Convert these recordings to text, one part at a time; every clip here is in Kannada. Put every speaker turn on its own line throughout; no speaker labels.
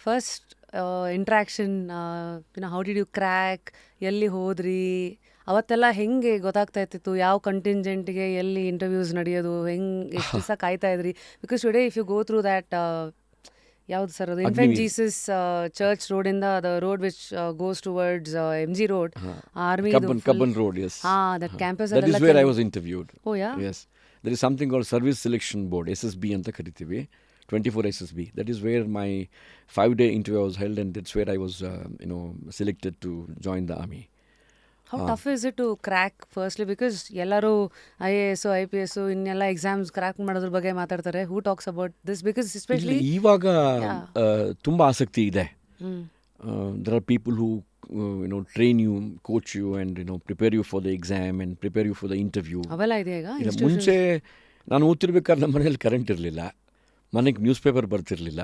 First interaction, how did you crack, ಎಲ್ಲಿ ಹೋದ್ರಿ, ಅವತ್ತೆಲ್ಲ ಹೆಂಗೆ ಗೊತ್ತಾಗ್ತಾ ಇರ್ತಿತ್ತು ಯಾವ ಕಂಟಿಂಜೆಂಟ್ಗೆ ಎಲ್ಲಿ ಇಂಟರ್ವ್ಯೂಸ್ ನಡೆಯೋದು, ಹೆಂಗೆ ಎಷ್ಟು ದಿವಸ ಕಾಯ್ತಾ ಇದ್ರಿ? Because today if you go through that, ಯಾವ್ದು ಸರ್ ಅದು, ಇನ್ಫೆಂಟ್ ಜೀಸಸ್ ಚರ್ಚ್ ರೋಡಿಂದ the road which goes towards MG road, army
Kabban Road, yes.
That campus
That is where I was interviewed.
Oh yeah?
Yes. There is something called Service Selection Board, SSB ಅಂತ ಕರಿತೀವಿ, 24 SSB. That is where my 5-day interview was held, and that's where I was selected to join the army.
How tough is it to crack firstly? Because ಎಲ್ಲರೂ IAS, IPS ಇನ್ನೆಲ್ಲ ಎಕ್ಸಾಮ್ಸ್ ಕ್ರ್ಯಾಕ್ ಮಾಡೋದ್ರ ಬಗ್ಗೆ ಮಾತಾಡ್ತಾರೆ. Who talks about this? Because especially
ಇವಾಗ ತುಂಬ ಆಸಕ್ತಿ ಇದೆ. There are people who train you, coach you, and prepare you for the exam and prepare you for the interview.
ಅವೆಲ್ಲ ಇದೆ ಈಗ.
ಮುಂಚೆ ನಾನು ಓದ್ತಿರ್ಬೇಕಾದ್ರೆ ನಮ್ಮ ಮನೇಲಿ ಕರೆಂಟ್ ಇರಲಿಲ್ಲ, ಮನೆಗೆ ನ್ಯೂಸ್ ಪೇಪರ್ ಬರ್ತಿರಲಿಲ್ಲ,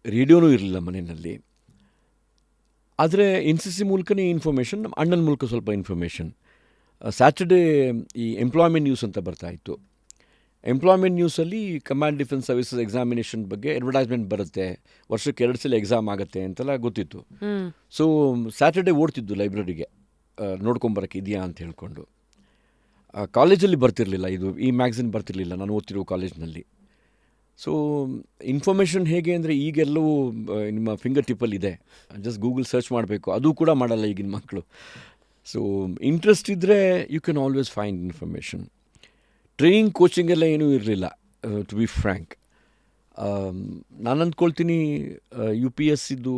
ರೇಡಿಯೋನೂ ಇರಲಿಲ್ಲ ಮನೆಯಲ್ಲಿ. ಆದರೆ NCC ಮೂಲಕನೇ ಇನ್ಫಾರ್ಮೇಷನ್, ನಮ್ಮ ಅಣ್ಣನ ಮೂಲಕ ಸ್ವಲ್ಪ ಇನ್ಫಾರ್ಮೇಷನ್. ಸ್ಯಾಟರ್ಡೇ ಈ ಎಂಪ್ಲಾಯ್ಮೆಂಟ್ ನ್ಯೂಸ್ ಅಂತ ಬರ್ತಾಯಿತ್ತು. ಎಂಪ್ಲಾಯ್ಮೆಂಟ್ ನ್ಯೂಸಲ್ಲಿ ಕಮಾಂಡ್ ಡಿಫೆನ್ಸ್ ಸರ್ವಿಸಸ್ ಎಕ್ಸಾಮಿನೇಷನ್ ಬಗ್ಗೆ ಅಡ್ವರ್ಟೈಸ್ಮೆಂಟ್ ಬರುತ್ತೆ, ವರ್ಷಕ್ಕೆ 2 ಸಲ ಎಕ್ಸಾಮ್ ಆಗುತ್ತೆ ಅಂತೆಲ್ಲ ಗೊತ್ತಿತ್ತು. ಸೊ ಸ್ಯಾಟರ್ಡೇ ಓಡ್ತಿದ್ದು ಲೈಬ್ರರಿಗೆ ನೋಡ್ಕೊಂಬರಕ್ಕೆ ಇದೆಯಾ ಅಂತ ಹೇಳ್ಕೊಂಡು. ಕಾಲೇಜಲ್ಲಿ ಬರ್ತಿರಲಿಲ್ಲ, ಈ ಮ್ಯಾಗ್ಝಿನ್ ಬರ್ತಿರಲಿಲ್ಲ ನಾನು ಓದ್ತಿರೋ ಕಾಲೇಜ್ನಲ್ಲಿ. ಸೊ ಇನ್ಫಾರ್ಮೇಷನ್ ಹೇಗೆ ಅಂದರೆ ಈಗೆಲ್ಲವೂ ನಿಮ್ಮ ಫಿಂಗರ್ ಟಿಪ್ಪಲ್ಲಿ ಇದೆ, ಜಸ್ಟ್ ಗೂಗಲ್ ಸರ್ಚ್ ಮಾಡಬೇಕು, ಅದು ಕೂಡ ಮಾಡಲ್ಲ ಈಗಿನ ಮಕ್ಕಳು. ಸೊ ಇಂಟ್ರೆಸ್ಟ್ ಇದ್ದರೆ you can always find information. Training coaching ಎಲ್ಲ ಏನೂ ಇರಲಿಲ್ಲ, ಟು ಬಿ ಫ್ರ್ಯಾಂಕ್. ನಾನು ಅಂದ್ಕೊಳ್ತೀನಿ UPSCದು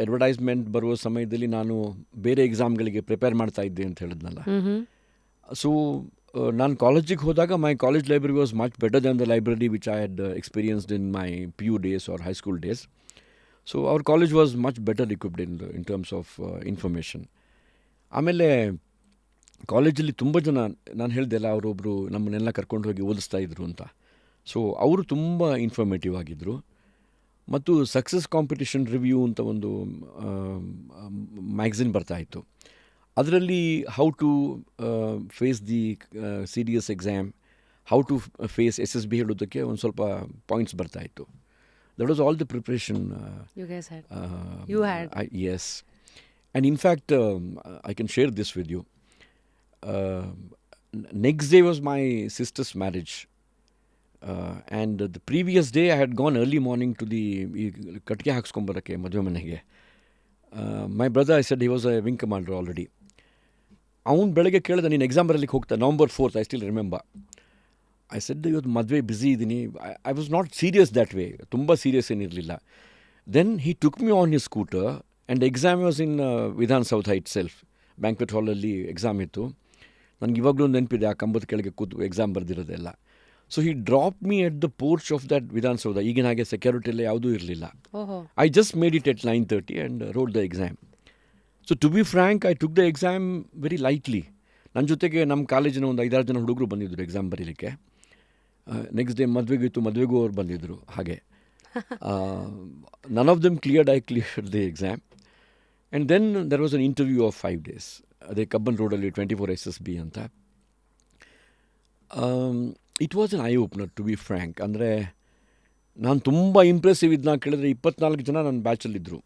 ಅಡ್ವರ್ಟೈಸ್ಮೆಂಟ್ ಬರುವ ಸಮಯದಲ್ಲಿ ನಾನು ಬೇರೆ ಎಕ್ಸಾಮ್ಗಳಿಗೆ ಪ್ರಿಪೇರ್ ಮಾಡ್ತಾ ಇದ್ದೆ ಅಂತ ಹೇಳಿದ್ನಲ್ಲ. ಸೊ ನಾನು ಕಾಲೇಜಿಗೆ ಹೋದಾಗ my college library was much better then the library which I had experienced in my PU days or high school days. So our college was much better equipped in terms of information. ಆಮೇಲೆ ಕಾಲೇಜಲ್ಲಿ ತುಂಬ ಜನ, ನಾನು ಹೇಳ್ದೆಲ್ಲ, ಅವರೊಬ್ಬರು ನಮ್ಮನ್ನೆಲ್ಲ ಕರ್ಕೊಂಡು ಹೋಗಿ ಓದಿಸ್ತಾ ಇದ್ರು ಅಂತ. ಸೊ ಅವರು ತುಂಬ ಇನ್ಫಾರ್ಮೇಟಿವ್ ಆಗಿದ್ದರು. ಮತ್ತು ಸಕ್ಸಸ್ ಕಾಂಪಿಟಿಷನ್ ರಿವ್ಯೂ ಅಂತ ಒಂದು ಮ್ಯಾಗ್ಝಿನ್ ಬರ್ತಾಯಿತ್ತು. ಅದರಲ್ಲಿ how to face the CDS exam, how to face SSB ಹೇಳೋದಕ್ಕೆ ಒಂದು ಸ್ವಲ್ಪ ಪಾಯಿಂಟ್ಸ್ ಬರ್ತಾಯಿತ್ತು. That was all the preparation
you guys had. You had.
Yes. And in fact, I can share this with you. Next day was my sister's marriage. And the previous day I had gone early morning to the ಕಟ್ಗೆ ಹಾಕ್ಸ್ಕೊಂಬರೋಕ್ಕೆ ಮದುವೆ ಮನೆಗೆ. My brother, I said, he was a wing commander already. ಅವನು ಬೆಳಗ್ಗೆ ಕೇಳಿದ, ನೀನು ಎಕ್ಸಾಮ್ ಬರಲಿಕ್ಕೆ ಹೋಗ್ತಾ, November 4th, I still remember. I said, ಇವತ್ತು ಮದುವೆ ಬ್ಯುಸಿ ಇದ್ದೀನಿ. I was not serious that way, ತುಂಬ serious ಏನಿರಲಿಲ್ಲ. Then he took me on his scooter and exam was in Vidhan Southa itself. Banquet ಹಾಲಲ್ಲಿ ಎಕ್ಸಾಮ್ ಇತ್ತು. ನನಗೆ ಇವಾಗಲೂ ನೆನಪಿದೆ, ಆ ಕಂಬದ ಕೆಳಗೆ ಕೂತು ಎಕ್ಸಾಮ್ ಬರೆದಿರೋದೆಲ್ಲ. So he drop me at the porch of that Vidhan Soudha. ಈಗಿನ ಹಾಗೆ ಸೆಕ್ಯೂರಿಟಿ ಎಲ್ಲ ಯಾವುದೂ ಇರಲಿಲ್ಲ. I just made it at 9:30 and wrote the exam. So to be frank, I took the exam very lightly. ನನ್ನ ಜೊತೆಗೆ ನಮ್ಮ ಕಾಲೇಜಿನ ಒಂದು 5-6 ಜನ ಹುಡುಗರು ಬಂದಿದ್ದರು ಎಕ್ಸಾಮ್ ಬರೀಲಿಕ್ಕೆ. ನೆಕ್ಸ್ಟ್ ಡೇ ಮದುವೆಗೂ ಅವ್ರು ಬಂದಿದ್ದರು. ಹಾಗೆ none of them cleared. I cleared the exam. And then there was an interview of 5 days. ಅದೇ ಕಬ್ಬನ್ ರೋಡಲ್ಲಿ 24 SSB ಅಂತ. It was an eye opener, to be frank. ಅಂದರೆ ನಾನು ತುಂಬ ಇಂಪ್ರೆಸಿವ್ ಇದ್ನ ಕೇಳಿದ್ರೆ 24 ಜನ ನನ್ನ ಬ್ಯಾಚಲ್ಲಿದ್ದರು.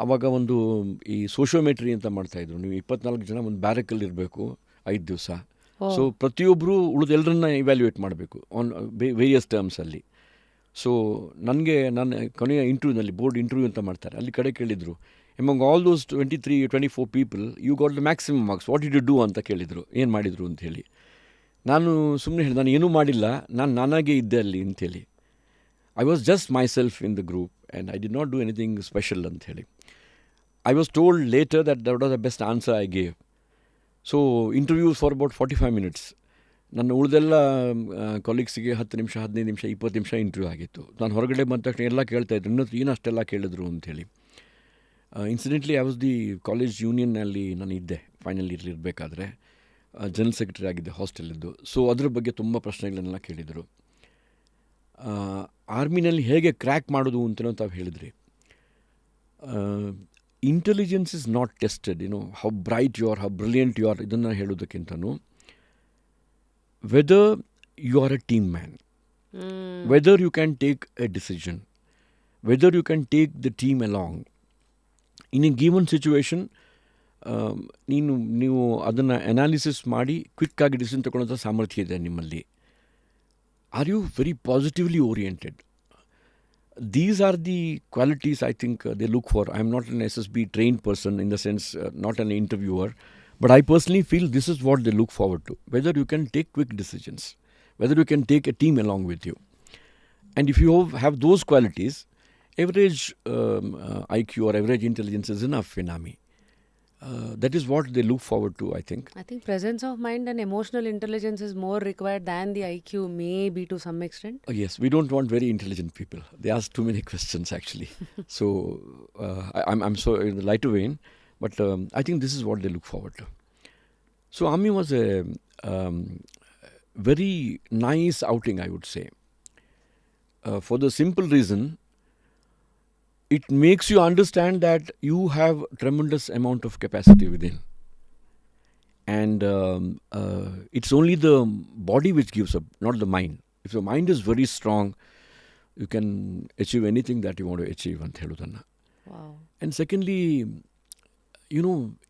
ಆವಾಗ ಒಂದು ಈ ಸೋಷಿಯೋಮೆಟ್ರಿ ಅಂತ ಮಾಡ್ತಾಯಿದ್ರು. ನೀವು 24 ಜನ ಒಂದು ಬ್ಯಾರಕಲ್ಲಿ ಇರಬೇಕು 5 ದಿವಸ. ಸೊ ಪ್ರತಿಯೊಬ್ಬರು ಉಳಿದೆಲ್ಲರನ್ನ ಇವ್ಯಾಲ್ಯೂಯೇಟ್ ಮಾಡಬೇಕು ಆನ್ ವೇರಿಯಸ್ ಟರ್ಮ್ಸಲ್ಲಿ. ಸೊ ನನಗೆ ನಾನು ಕೊನೆಯ ಇಂಟರ್ವ್ಯೂನಲ್ಲಿ, ಬೋರ್ಡ್ ಇಂಟರ್ವ್ಯೂ ಅಂತ ಮಾಡ್ತಾರೆ, ಅಲ್ಲಿ ಕಡೆ ಕೇಳಿದರು, among all those 23-24 people you got the maximum marks, what did you do ಅಂತ ಕೇಳಿದರು, ಏನು ಮಾಡಿದರು ಅಂಥೇಳಿ. ನಾನು ಸುಮ್ಮನೆ ಹೇಳಿದೆ, ನಾನು ಏನೂ ಮಾಡಿಲ್ಲ, ನಾನಾಗೇ ಇದ್ದೆ ಅಲ್ಲಿ ಅಂಥೇಳಿ. I was just myself in the group and I did not do anything special ಅಂಥೇಳಿ. I was told later that was the best answer I gave. So interview for about 45 minutes. ನನ್ನ ಉಳಿದೆಲ್ಲ ಕಾಲೀಗ್ಸಿಗೆ 10 ನಿಮಿಷ, 15 ನಿಮಿಷ, 20 ನಿಮಿಷ ಇಂಟರ್ವ್ಯೂ ಆಗಿತ್ತು. ನಾನು ಹೊರಗಡೆ ಬಂದ ತಕ್ಷಣ ಎಲ್ಲ ಕೇಳ್ತಾಯಿದ್ರು, ಏನು ಅಷ್ಟೆಲ್ಲ ಕೇಳಿದ್ರು ಅಂಥೇಳಿ. Incidentally I was the college ಯೂನಿಯನ್ನಲ್ಲಿ ನಾನು ಇದ್ದೆ, ಫೈನಲ್ ಇಯರ್ ಇರಬೇಕಾದ್ರೆ ಜನರಲ್ ಸೆಕ್ರೆಟರಿ ಆಗಿದ್ದೆ ಹಾಸ್ಟೆಲಿದ್ದು. ಸೊ ಅದ್ರ ಬಗ್ಗೆ ತುಂಬ ಪ್ರಶ್ನೆಗಳನ್ನೆಲ್ಲ ಕೇಳಿದರು. ಆರ್ಮಿನಲ್ಲಿ ಹೇಗೆ ಕ್ರ್ಯಾಕ್ ಮಾಡೋದು ಅಂತಲೂ ತಾವು ಹೇಳಿದ್ರಿ. Intelligence is not tested, how bright you are, how brilliant you are, ಇದನ್ನು ಹೇಳೋದಕ್ಕಿಂತನೂ whether you are a team man. whether you can take a decision, whether you can take the team along. In a given situation, ನೀವು ಅದನ್ನು ಅನಾಲಿಸಿಸ್ ಮಾಡಿ ಕ್ವಿಕ್ಕಾಗಿ ಡಿಸಿಷನ್ ತಗೊಳ್ಳೋಂಥ ಸಾಮರ್ಥ್ಯ ಇದೆ ನಿಮ್ಮಲ್ಲಿ. Are you very positively oriented? These are the qualities I think they look for. I am not an SSB trained person in the sense, not an interviewer, but I personally feel this is what they look forward to. Whether you can take quick decisions, whether you can take a team along with you. And if you have those qualities, average IQ or average intelligence is enough in army. That is what they look forward to, I think.
I think presence of mind and emotional intelligence is more required than the IQ, maybe to some extent.
Yes, we don't want very intelligent people. They ask too many questions, actually. So I'm so in the lighter vein, but I think this is what they look forward to. So army was a very nice outing, I would say, for the simple reason it makes you understand that you have tremendous amount of capacity within. And it's only the body which gives up, not the mind. If your mind is very strong, you can achieve anything that you want to achieve.
Wow.
And secondly,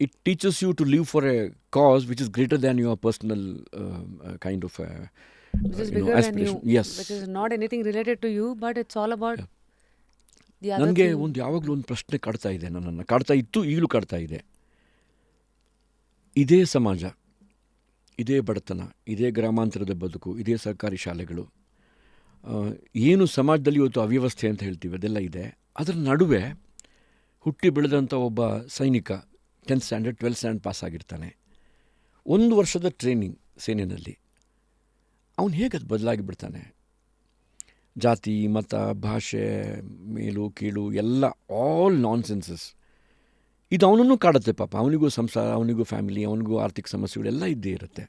it teaches you to live for a cause which is greater than your personal kind of
Which is bigger than
aspiration.
you.
Yes.
Which is not anything related to you, but it's all about the other
ನನಗೆ
thing.
ಯಾವಾಗಲೂ ಒಂದು ಪ್ರಶ್ನೆ ಕಾಡ್ತಾ ಇದೆ, ನನ್ನನ್ನು ಕಾಡ್ತಾ ಇತ್ತು, ಈಗಲೂ ಕಾಡ್ತಾ ಇದೆ. ಇದೇ ಸಮಾಜ, ಇದೇ ಬಡತನ, ಇದೇ ಗ್ರಾಮಾಂತರದ ಬದುಕು, ಇದೇ ಸರ್ಕಾರಿ ಶಾಲೆಗಳು, ಏನು ಸಮಾಜದಲ್ಲಿ ಇವತ್ತು ಅವ್ಯವಸ್ಥೆ ಅಂತ ಹೇಳ್ತೀವಿ ಅದೆಲ್ಲ ಇದೆ. ಅದರ ನಡುವೆ ಹುಟ್ಟಿ ಬೆಳೆದಂಥ ಒಬ್ಬ ಸೈನಿಕ 10th standard 12th standard pass ಆಗಿರ್ತಾನೆ. 1 ವರ್ಷದ ಟ್ರೈನಿಂಗ್ ಸೇನೆಯಲ್ಲಿ ಅವನು ಹೇಗೆ ಅದು ಬದಲಾಗಿ ಬಿಡ್ತಾನೆ? ಜಾತಿ, ಮತ, ಭಾಷೆ, ಮೇಲು ಕೀಳು ಎಲ್ಲ ಆಲ್ ನಾನ್ಸೆನ್ಸಸ್. ಇದು ಅವನನ್ನು ಕಾಡುತ್ತೆ ಪಾಪ. ಅವನಿಗೂ ಸಂಸಾರ, ಅವನಿಗೂ ಫ್ಯಾಮಿಲಿ, ಅವನಿಗೂ ಆರ್ಥಿಕ ಸಮಸ್ಯೆಗಳೆಲ್ಲ ಇದ್ದೇ ಇರುತ್ತೆ.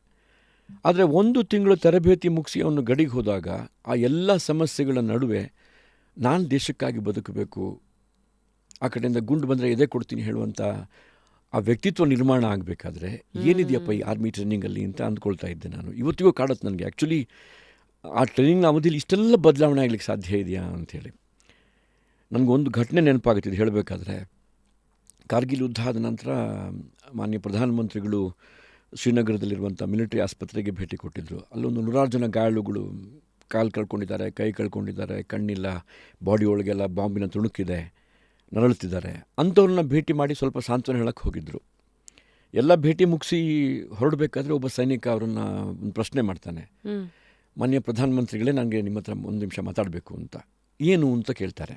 ಆದರೆ 1 ತಿಂಗಳು ತರಬೇತಿ ಮುಗಿಸಿ ಅವನು ಗಡಿಗೆ ಹೋದಾಗ ಆ ಎಲ್ಲ ಸಮಸ್ಯೆಗಳ ನಡುವೆ ನಾನು ದೇಶಕ್ಕಾಗಿ ಬದುಕಬೇಕು, ಆ ಕಡೆಯಿಂದ ಗುಂಡು ಬಂದರೆ ಎದೆ ಕೊಡ್ತೀನಿ ಹೇಳುವಂಥ ಆ ವ್ಯಕ್ತಿತ್ವ ನಿರ್ಮಾಣ ಆಗಬೇಕಾದ್ರೆ ಏನಿದೆಯಪ್ಪ ಈ ಆರ್ಮಿ ಟ್ರೈನಿಂಗಲ್ಲಿ ಅಂತ ಅಂದ್ಕೊಳ್ತಾ ಇದ್ದೆ ನಾನು. ಇವತ್ತಿಗೂ ಕಾಡುತ್ತೆ ನನಗೆ. ಆ್ಯಕ್ಚುಲಿ ಆ ಟ್ರೈನಿಂಗ್ ಅವಧಿಯಲ್ಲಿ ಇಷ್ಟೆಲ್ಲ ಬದಲಾವಣೆ ಆಗಲಿಕ್ಕೆ ಸಾಧ್ಯ ಇದೆಯಾ ಅಂಥೇಳಿ. ನನಗೊಂದು ಘಟನೆ ನೆನಪಾಗುತ್ತಿದೆ ಹೇಳಬೇಕಾದ್ರೆ. ಕಾರ್ಗಿಲ್ ಯುದ್ಧ ಆದ ನಂತರ ಮಾನ್ಯ ಪ್ರಧಾನಮಂತ್ರಿಗಳು ಶ್ರೀನಗರದಲ್ಲಿರುವಂಥ ಮಿಲಿಟರಿ ಆಸ್ಪತ್ರೆಗೆ ಭೇಟಿ ಕೊಟ್ಟಿದ್ದರು. ಅಲ್ಲೊಂದು 100 ಜನ ಗಾಯಾಳುಗಳು ಕಾಲು ಕಳ್ಕೊಂಡಿದ್ದಾರೆ, ಕೈ ಕಳ್ಕೊಂಡಿದ್ದಾರೆ, ಕಣ್ಣಿಲ್ಲ, ಬಾಡಿ ಒಳಗೆಲ್ಲ ಬಾಂಬಿನ ತುಣುಕಿದೆ, ನರಳುತ್ತಿದ್ದಾರೆ. ಅಂಥವ್ರನ್ನ ಭೇಟಿ ಮಾಡಿ ಸ್ವಲ್ಪ ಸಾಂತ್ವನ ಹೇಳಕ್ಕೆ ಹೋಗಿದ್ದರು. ಎಲ್ಲ ಭೇಟಿ ಮುಗಿಸಿ ಹೊರಡಬೇಕಾದ್ರೆ ಒಬ್ಬ ಸೈನಿಕ ಅವರನ್ನು ಒಂದು ಪ್ರಶ್ನೆ ಮಾಡ್ತಾನೆ. ಮಾನ್ಯ ಪ್ರಧಾನಮಂತ್ರಿಗಳೇ, ನನಗೆ ನಿಮ್ಮ ಹತ್ರ 1 ನಿಮಿಷ ಮಾತಾಡಬೇಕು ಅಂತ. ಏನು ಅಂತ ಕೇಳ್ತಾರೆ.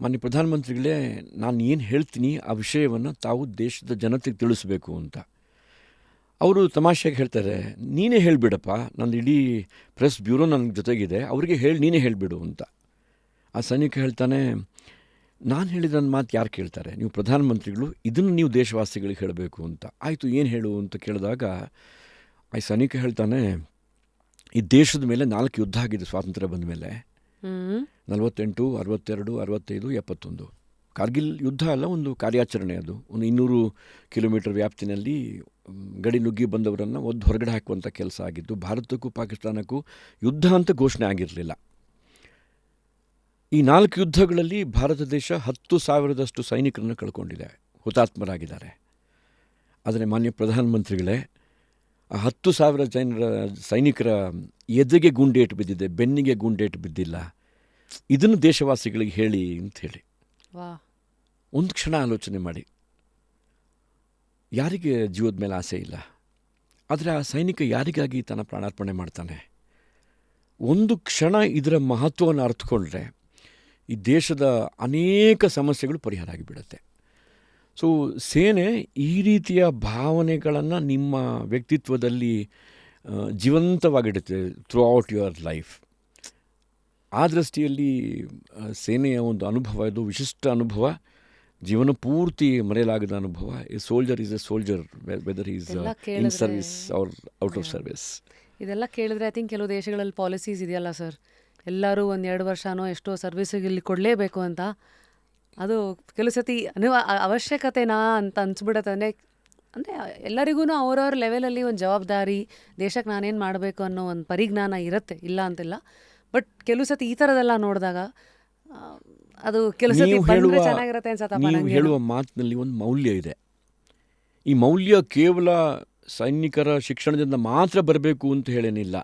ಮಾನ್ಯ ಪ್ರಧಾನಮಂತ್ರಿಗಳೇ, ನಾನು ಏನು ಹೇಳ್ತೀನಿ ಆ ವಿಷಯವನ್ನು ತಾವು ದೇಶದ ಜನತೆಗೆ ತಿಳಿಸ್ಬೇಕು ಅಂತ. ಅವರು ತಮಾಷೆಗೆ ಹೇಳ್ತಾರೆ, ನೀನೇ ಹೇಳಿಬಿಡಪ್ಪ, ನಂದು ಇಡೀ ಪ್ರೆಸ್ ಬ್ಯೂರೋ ನನ್ನ ಜೊತೆಗಿದೆ, ಅವರಿಗೆ ನೀನೇ ಹೇಳಿಬಿಡು ಅಂತ. ಆ ಸೈನಿಕ ಹೇಳ್ತಾನೆ, ನಾನು ಹೇಳಿದ ನನ್ನ ಮಾತು ಯಾರು ಕೇಳ್ತಾರೆ? ನೀವು ಪ್ರಧಾನಮಂತ್ರಿಗಳು, ಇದನ್ನು ನೀವು ದೇಶವಾಸಿಗಳಿಗೆ ಹೇಳಬೇಕು ಅಂತ. ಆಯಿತು, ಏನು ಹೇಳು ಅಂತ ಕೇಳಿದಾಗ ಆ ಸೈನಿಕ ಹೇಳ್ತಾನೆ, ಈ ದೇಶದ ಮೇಲೆ 4 ಯುದ್ಧ ಆಗಿದೆ ಸ್ವಾತಂತ್ರ್ಯ ಬಂದ ಮೇಲೆ. 48, 62, 65, 71. ಕಾರ್ಗಿಲ್ ಯುದ್ಧ ಅಲ್ಲ, ಒಂದು ಕಾರ್ಯಾಚರಣೆ. ಅದು ಒಂದು 200 ಕಿಲೋಮೀಟರ್ ವ್ಯಾಪ್ತಿನಲ್ಲಿ ಗಡಿ ನುಗ್ಗಿ ಬಂದವರನ್ನು ಹೊರಗಡೆ ಹಾಕುವಂಥ ಕೆಲಸ ಆಗಿದ್ದು. ಭಾರತಕ್ಕೂ ಪಾಕಿಸ್ತಾನಕ್ಕೂ ಯುದ್ಧ ಅಂತ ಘೋಷಣೆ ಆಗಿರಲಿಲ್ಲ. ಈ 4 ಯುದ್ಧಗಳಲ್ಲಿ ಭಾರತ ದೇಶ 10,000ದಷ್ಟು ಸೈನಿಕರನ್ನು ಕಳ್ಕೊಂಡಿದೆ, ಹುತಾತ್ಮರಾಗಿದ್ದಾರೆ. ಆದರೆ ಮಾನ್ಯ ಪ್ರಧಾನಮಂತ್ರಿಗಳೇ, ಆ 10,000 ಸೈನಿಕರ ಎದೆಗೆ ಗುಂಡೇಟು ಬಿದ್ದಿದೆ, ಬೆನ್ನಿಗೆ ಗುಂಡೇಟು ಬಿದ್ದಿಲ್ಲ. ಇದನ್ನು ದೇಶವಾಸಿಗಳಿಗೆ ಹೇಳಿ ಅಂಥೇಳಿ. ಒಂದು ಕ್ಷಣ ಆಲೋಚನೆ ಮಾಡಿ. ಯಾರಿಗೆ ಜೀವದ ಮೇಲೆ ಆಸೆ ಇಲ್ಲ? ಆದರೆ ಆ ಸೈನಿಕ ಯಾರಿಗಾಗಿ ತನ್ನ ಪ್ರಾಣಾರ್ಪಣೆ ಮಾಡ್ತಾನೆ? ಒಂದು ಕ್ಷಣ ಇದರ ಮಹತ್ವವನ್ನು ಅರ್ಥಕೊಂಡ್ರೆ ಈ ದೇಶದ ಅನೇಕ ಸಮಸ್ಯೆಗಳು ಪರಿಹಾರ ಆಗಿಬಿಡುತ್ತೆ. ಸೊ ಸೇನೆ ಈ ರೀತಿಯ ಭಾವನೆಗಳನ್ನು ನಿಮ್ಮ ವ್ಯಕ್ತಿತ್ವದಲ್ಲಿ ಜೀವಂತವಾಗಿಡುತ್ತೆ ಥ್ರೂ ಔಟ್ ಯುವರ್ ಲೈಫ್. ಆ ದೃಷ್ಟಿಯಲ್ಲಿ ಸೇನೆಯ ಒಂದು ಅನುಭವ, ಇದು ವಿಶಿಷ್ಟ ಅನುಭವ, ಜೀವನ ಪೂರ್ತಿ ಮರೆಯಲಾಗದ ಅನುಭವ. A soldier is a soldier whether is in service or out of service.
ಇದೆಲ್ಲ ಕೇಳಿದ್ರೆ ಐ ಥಿಂಕ್ ಕೆಲವು ದೇಶಗಳಲ್ಲಿ ಪಾಲಿಸೀಸ್ ಇದೆಯಲ್ಲ ಸರ್, ಎಲ್ಲರೂ 1-2 ವರ್ಷನೋ ಎಷ್ಟೋ ಸರ್ವಿಸಿಗೆ ಇಲ್ಲಿ ಕೊಡಲೇಬೇಕು ಅಂತ. ಅದು ಕೆಲವು ಸತಿ ಅವಶ್ಯಕತೆನಾ ಅಂತ ಅನ್ಸ್ಬಿಡತ್ತೆ. ಅಂದರೆ ಅಂದರೆ ಎಲ್ಲರಿಗೂ ಅವ್ರವ್ರ ಲೆವೆಲಲ್ಲಿ ಒಂದು ಜವಾಬ್ದಾರಿ, ದೇಶಕ್ಕೆ ನಾನೇನು ಮಾಡಬೇಕು ಅನ್ನೋ ಒಂದು ಪರಿಜ್ಞಾನ ಇರುತ್ತೆ, ಇಲ್ಲ ಅಂತಿಲ್ಲ. ಬಟ್ ಕೆಲವು ಸತಿ ಈ ಥರದೆಲ್ಲ ನೋಡಿದಾಗ ಅದು ಕೆಲವು ಸತಿ
ನೀವು
ಬಂದರೆ
ಹೇಳುವ
ಚೆನ್ನಾಗಿರುತ್ತೆ ಅನ್ಸತ್ತಪ್ಪ
ನೀವು
ನನಗೆ.
ಹೇಳುವ ಮಾತಿನಲ್ಲಿ ಒಂದು ಮೌಲ್ಯ ಇದೆ. ಈ ಮೌಲ್ಯ ಕೇವಲ ಸೈನಿಕರ ಶಿಕ್ಷಣದಿಂದ ಮಾತ್ರ ಬರಬೇಕು ಅಂತ ಹೇಳೇನಿಲ್ಲ.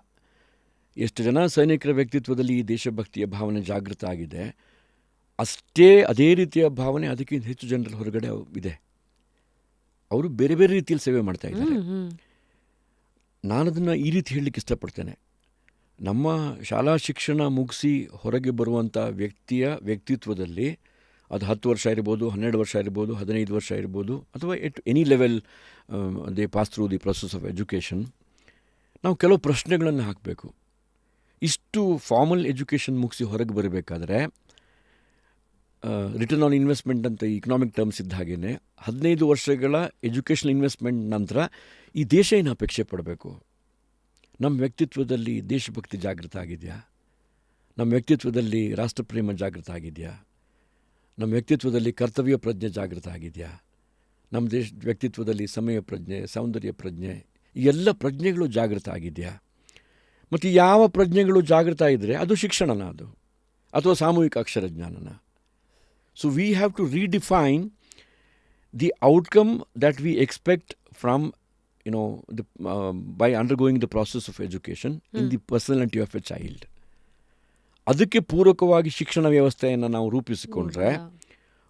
ಎಷ್ಟು ಜನ ಸೈನಿಕರ ವ್ಯಕ್ತಿತ್ವದಲ್ಲಿ ಈ ದೇಶಭಕ್ತಿಯ ಭಾವನೆ ಜಾಗೃತ ಆಗಿದೆ, ಅದೇ ರೀತಿಯ ಭಾವನೆ ಅದಕ್ಕಿಂತ ಹೆಚ್ಚು ಜನರ ಹೊರಗಡೆ ಇದೆ. ಅವರು ಬೇರೆ ಬೇರೆ ರೀತಿಯಲ್ಲಿ ಸೇವೆ ಮಾಡ್ತಾ ಇದ್ದಾರೆ. ನಾನದನ್ನು ಈ ರೀತಿ ಹೇಳಲಿಕ್ಕೆ ಇಷ್ಟಪಡ್ತೇನೆ. ನಮ್ಮ ಶಾಲಾ ಶಿಕ್ಷಣ ಮುಗಿಸಿ ಹೊರಗೆ ಬರುವಂಥ ವ್ಯಕ್ತಿಯ ವ್ಯಕ್ತಿತ್ವದಲ್ಲಿ ಅದು 10 ವರ್ಷ ಇರ್ಬೋದು, 12 ವರ್ಷ ಇರ್ಬೋದು, 15 ವರ್ಷ ಇರ್ಬೋದು, ಅಥವಾ at any level they pass through the process of education, ನಾವು ಕೆಲವು ಪ್ರಶ್ನೆಗಳನ್ನು ಹಾಕಬೇಕು. ಇಷ್ಟು ಫಾರ್ಮಲ್ ಎಜುಕೇಷನ್ ಮುಗಿಸಿ ಹೊರಗೆ ಬರಬೇಕಾದ್ರೆ ರಿಟರ್ನ್ ಆನ್ ಇನ್ವೆಸ್ಟ್ಮೆಂಟ್ ಅಂತ ಇಕನಾಮಿಕ್ ಟರ್ಮ್ಸ್ ಇದ್ದ ಹಾಗೇ 15 ವರ್ಷಗಳ ಎಜುಕೇಷನ್ ಇನ್ವೆಸ್ಟ್ಮೆಂಟ್ ನಂತರ ಈ ದೇಶ ಏನು ಅಪೇಕ್ಷೆ ಪಡಬೇಕು? ನಮ್ಮ ವ್ಯಕ್ತಿತ್ವದಲ್ಲಿ ದೇಶಭಕ್ತಿ ಜಾಗೃತ ಆಗಿದೆಯಾ? ನಮ್ಮ ವ್ಯಕ್ತಿತ್ವದಲ್ಲಿ ರಾಷ್ಟ್ರಪ್ರೇಮ ಜಾಗೃತ ಆಗಿದೆಯಾ? ನಮ್ಮ ವ್ಯಕ್ತಿತ್ವದಲ್ಲಿ ಕರ್ತವ್ಯ ಪ್ರಜ್ಞೆ ಜಾಗೃತ ಆಗಿದೆಯಾ? ನಮ್ಮ ವ್ಯಕ್ತಿತ್ವದಲ್ಲಿ ಸಮಯ ಪ್ರಜ್ಞೆ, ಸೌಂದರ್ಯ ಪ್ರಜ್ಞೆ, ಈ ಎಲ್ಲ ಪ್ರಜ್ಞೆಗಳು ಜಾಗೃತ ಆಗಿದೆಯಾ? ಮತ್ತು ಯಾವ ಪ್ರಜ್ಞೆಗಳು ಜಾಗೃತ ಇದ್ದರೆ ಅದು ಶಿಕ್ಷಣನ, ಅದು ಅಥವಾ ಸಾಮೂಹಿಕ ಅಕ್ಷರ ಜ್ಞಾನನ? So we have to redefine the outcome that we expect from by undergoing the process of education in the personality of a child. ಅದಕ್ಕೆ ಪೂರಕವಾಗಿ ಶಿಕ್ಷಣ ವ್ಯವಸ್ಥೆಯನ್ನು ನಾವು ರೂಪಿಸಿಕೊಂಡ್ರೆ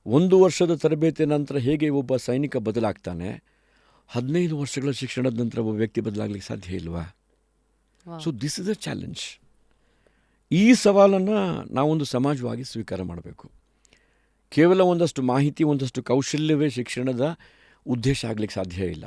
1 ವರ್ಷದ ತರಬೇತಿ ನಂತರ ಹೇಗೆ ಒಬ್ಬ ಸೈನಿಕ ಬದಲಾಗ್ತಾನೆ, 15 ವರ್ಷಗಳ ಶಿಕ್ಷಣದ ನಂತರ ಒಬ್ಬ ವ್ಯಕ್ತಿ ಬದಲಾಗಲಿಕ್ಕೆ ಸಾಧ್ಯ ಇಲ್ವಾ? So this is a challenge. ಈ ಸವಾಲನ್ನು ನಾವೊಂದು ಸಮಾಜವಾಗಿ ಸ್ವೀಕಾರ ಮಾಡಬೇಕು. ಕೇವಲ ಒಂದಷ್ಟು ಮಾಹಿತಿ, ಒಂದಷ್ಟು ಕೌಶಲ್ಯವೇ ಶಿಕ್ಷಣದ ಉದ್ದೇಶ ಆಗಲಿಕ್ಕೆ ಸಾಧ್ಯ ಇಲ್ಲ.